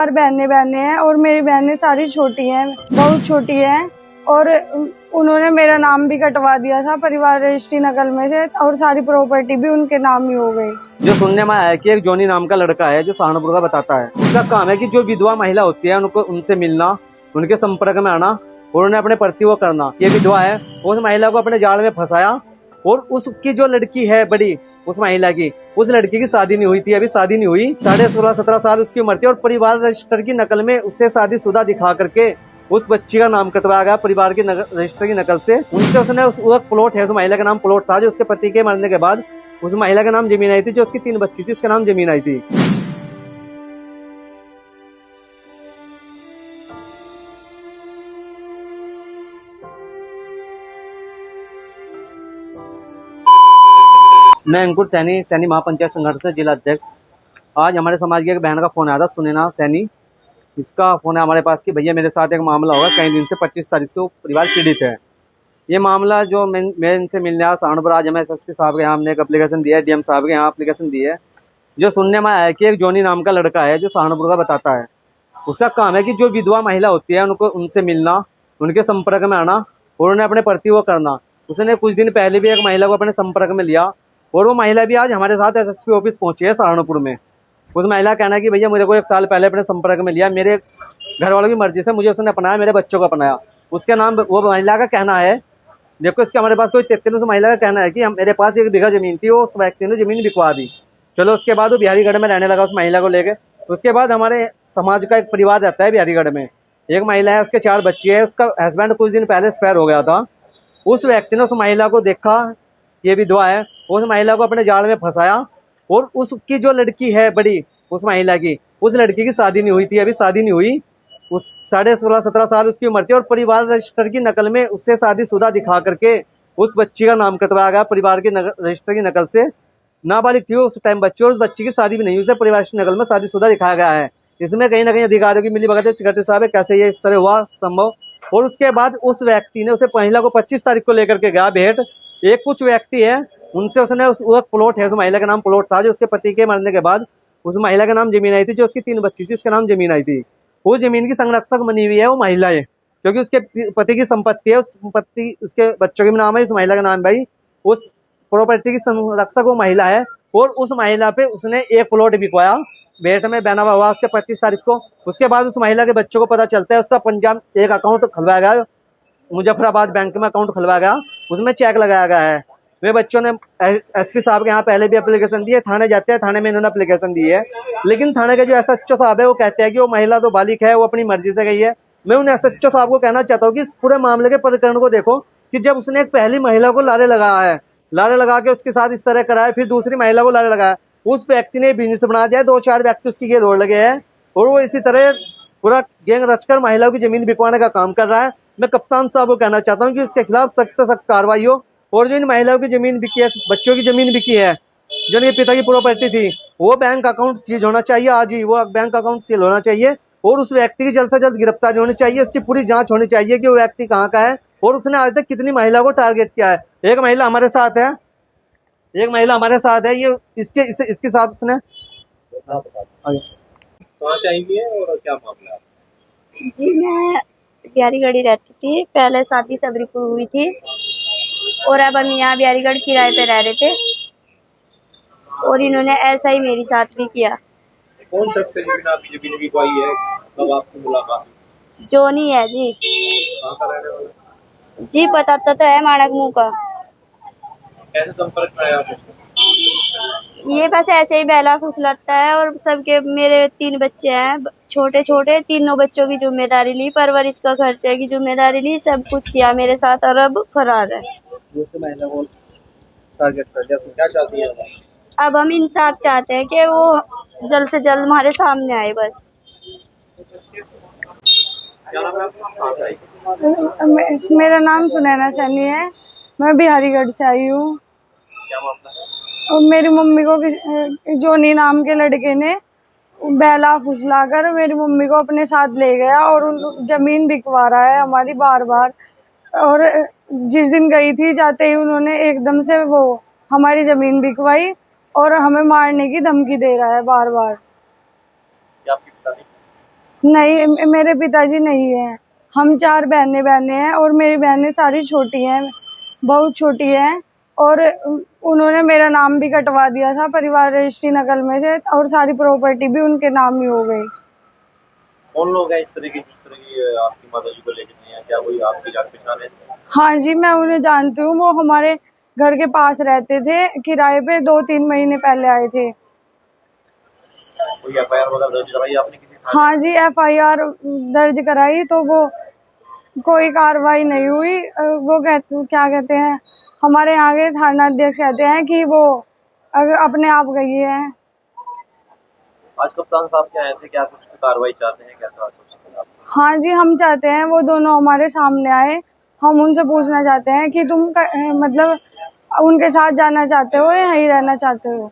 और बहनें हैं और मेरी बहनें सारी छोटी हैं, बहुत छोटी हैं। और उन्होंने मेरा नाम भी कटवा दिया था परिवार रजिस्ट्री नकल में से, और सारी प्रॉपर्टी भी उनके नाम ही हो गई। जो सुनने में आया है कि एक जोनी नाम का लड़का है जो सहारनपुर का बताता है, उसका काम है कि जो विधवा महिला होती है उनको उनसे मिलना, उनके संपर्क में आना और उन्हें अपने प्रति वो करना। ये विधवा है, उस महिला को अपने जाल में फंसाया और उसकी जो लड़की है बड़ी, उस महिला की, उस लड़की की शादी नहीं हुई थी, अभी शादी नहीं हुई, 16.5-17 साल उसकी उम्र थी और परिवार रजिस्टर की नकल में उससे शादीशुदा दिखा करके उस बच्ची का नाम कटवाया गया परिवार की रजिस्टर की नकल से। उनसे उसने वो प्लॉट है, उस महिला का नाम प्लॉट था जो उसके पति के मरने के बाद उस महिला के नाम जमीन आई थी, जो उसकी 3 बच्ची थी उसके नाम जमीन आई थी। मैं अंकुर सैनी, सैनी महापंचायत संगठन से जिला अध्यक्ष। आज हमारे समाज की एक बहन का फोन आया था, सुनैना सैनी। इसका फोन है हमारे पास कि भैया मेरे साथ एक मामला होगा, कई दिन से 25 तारीख से वो परिवार पीड़ित है। ये मामला जो मैं इनसे मिलने आया सहारनपुर, आज हमें एसएसपी साहब के यहाँ हमने एक एप्लीकेशन दिया है, डीएम साहब के यहाँ एप्लीकेशन दी है। जो सुनने में आया है कि एक जोनी नाम का लड़का है जो सहारनपुर का बताता है, उसका काम है कि जो विधवा महिला होती है उनको उनसे मिलना, उनके संपर्क में आना और उन्हें अपने प्रति वो करना। उसने कुछ दिन पहले भी एक महिला को अपने संपर्क में लिया और वो महिला भी आज हमारे साथ एसएसपी ऑफिस पहुंची है सहारनपुर में। उस महिला कहना है कि भैया मेरे को 1 साल पहले अपने संपर्क में लिया, मेरे घर वालों की मर्जी से मुझे उसने अपनाया, मेरे बच्चों को अपनाया। उसके नाम वो महिला का कहना है, देखो इसके हमारे पास कोई 33 महिला का कहना है कि मेरे पास 1 बीघा जमीन थी, वो उस व्यक्ति ने जमीन बिकवा दी। चलो उसके बाद वो बिहारीगढ़ में रहने लगा उस महिला को लेके। उसके बाद हमारे समाज का एक परिवार रहता है बिहारीगढ़ में, एक महिला है, उसके 4 बच्चे हैं, उसका हस्बैंड कुछ दिन पहले एक्सपायर हो गया था। उस व्यक्ति ने उस महिला को देखा, ये विधवा है, उस महिला को अपने जाल में फंसाया और उसकी जो लड़की है बड़ी, उस महिला की, उस लड़की की शादी नहीं हुई थी, अभी शादी नहीं हुई, उस 16.5-17 साल उसकी उम्र थी और परिवार रजिस्टर की नकल में उससे शादीशुदा दिखा करके उस बच्ची का नाम कटवाया गया परिवार की रजिस्टर की नकल से। नाबालिग थी उस टाइम बच्ची और उस बच्ची की शादी भी नहीं हुई, उसे परिवार की नकल में शादीशुदा दिखाया गया है। इसमें कहीं ना कहीं अधिकारियों की मिलीभगत है। सेक्रेटरी साहब है, कैसे ये इस तरह हुआ संभव? और उसके बाद उस व्यक्ति ने उसे महिला को 25 तारीख को लेकर के गया भेंट। एक कुछ व्यक्ति है, उनसे उसने वो प्लॉट है, उस महिला का नाम प्लॉट था जो उसके पति के मरने के बाद उस महिला के नाम जमीन आई थी, जो उसकी 3 बच्ची थी उसके नाम जमीन आई थी। वो जमीन की संरक्षक बनी हुई है वो महिला है, क्योंकि उसके पति की संपत्ति है, उस संपत्ति उसके बच्चों के नाम है, उस महिला का नाम भाई, उस प्रॉपर्टी की संरक्षक वो महिला है। और उस महिला पे उसने एक प्लॉट बिकवाया, भेंट में बहनावा हुआ उसके 25 तारीख को। उसके बाद उस महिला के बच्चों को पता चलता है, उसका पंजाब एक अकाउंट खुलवाया गया, मुजफ्फराबाद बैंक में अकाउंट खुलवाया गया, उसमें चेक लगाया गया है। वे बच्चों ने एसपी साहब के यहाँ पहले भी एप्लीकेशन दी है, थाने जाते हैं, थाने में इन्होंने एप्लीकेशन दी है, लेकिन थाने के जो एसएचओ साहब है वो कहते हैं कि वो महिला तो बालिग है, वो अपनी मर्जी से गई है। मैं उन एसएचओ साहब को कहना चाहता हूँ कि इस पूरे मामले के प्रकरण को देखो कि जब उसने एक पहली महिला को लारे लगाया है, लारे लगा के उसके साथ इस तरह कराया, फिर दूसरी महिला को लारे लगाया, उस व्यक्ति ने बिजनेस बना दिया, 2-4 व्यक्ति उसकी ये रोड लगे हैं और वो इसी तरह पूरा गैंग रचकर महिलाओं की जमीन बिकवाने का काम कर रहा है। मैं कप्तान साहब को कहना चाहता हूँ कि इसके खिलाफ सख्त से सख्त कार्रवाई हो और जो इन महिलाओं की जमीन बिकी है, बच्चों की जमीन बिकी है, जो इनके पिता की प्रॉपर्टी थी, वो बैंक अकाउंट सील होना चाहिए, आज ही वो बैंक अकाउंट सील होना चाहिए और उस व्यक्ति की जल्द से जल्द गिरफ्तारी होनी चाहिए। उसकी पूरी जांच होनी चाहिए कि वो व्यक्ति कहाँ का है और उसने आज तक कितनी महिला को टारगेट किया है। एक महिला हमारे साथ है, ये इसके साथ उसने कहाँ से आई है और क्या मामला है? जी मैं बिहारीगढ़ ही रहती थी, पहले शादी सबरीपुर हुई थी और अब हम यहाँ बिहारीगढ़ किराए पे रह रहे थे और इन्होंने ऐसा ही मेरे साथ भी किया। कौन शख्स है जिसने आपकी जमीन बिकवाई है, कब आपकी मुलाकात हुई? जोनी है जी। कहाँ का रहने वाला? जी बताता तो है माणक मुँह का। कैसे संपर्क में आया आप उसको? ये बस ऐसे ही बहला फुसलाता है और सबके, मेरे 3 बच्चे हैं छोटे छोटे, तीनों बच्चों की जिम्मेदारी ली, परवरिश का खर्चे की जिम्मेदारी ली, सब कुछ किया मेरे साथ और अब फरार है। दूसरी महिला को टारगेट कर दिया, क्या चाहती है? अब हम इंसाफ चाहते हैं कि वो जल्द से जल्द हमारे सामने आए बस। क्या नाम है आपका, कहाँ से आई? मेरा नाम सुनैना सैनी है, मैं बिहारीगढ़ से आई हूँ। क्या मामला है? और मेरी मम्मी को जोनी नाम के लड़के ने बहला फुसला कर मेरी मम्मी को अपने साथ ले गया और जमीन बिकवा रहा है हमारी बार बार। और जिस दिन गई थी, जाते ही उन्होंने एकदम से वो हमारी जमीन बिकवाई और हमें मारने की धमकी दे रहा है बार बार। क्या आपकी पिता नहीं, मेरे पिताजी नहीं है। हम 4 बहनें हैं और मेरी बहनें सारी छोटी हैं, बहुत छोटी हैं। और उन्होंने मेरा नाम भी कटवा दिया था परिवार रजिस्ट्री नकल में से, और सारी प्रॉपर्टी भी उनके नाम ही हो गई। कौन लोग हैं इस तरह की जिस तरह की आपकी माता जी को लेके गए हैं? क्या कोई आपकी जान पहचान है? हाँ जी, मैं उन्हें जानती हूँ। वो हमारे घर के पास रहते थे, किराए पे 2-3 महीने पहले आए थे। कोई एफआईआर वगैरह दर्ज कराई आपने किसी थाने? हाँ जी, FIR दर्ज कराई तो वो कोई कार्रवाई नहीं हुई। वो क्या कहते हैं, हमारे यहाँ के थाना अध्यक्ष कहते हैं कि वो अपने आप गई है। आज कप्तान साहब क्या आए थे, क्या कुछ कार्रवाई चाहते हैं, कैसा सबसे पहले आप? हाँ जी, हम चाहते हैं वो दोनों हमारे सामने आए। हम उनसे पूछना चाहते हैं कि तुम मतलब उनके साथ जाना चाहते हो या यहीं रहना चाहते हो।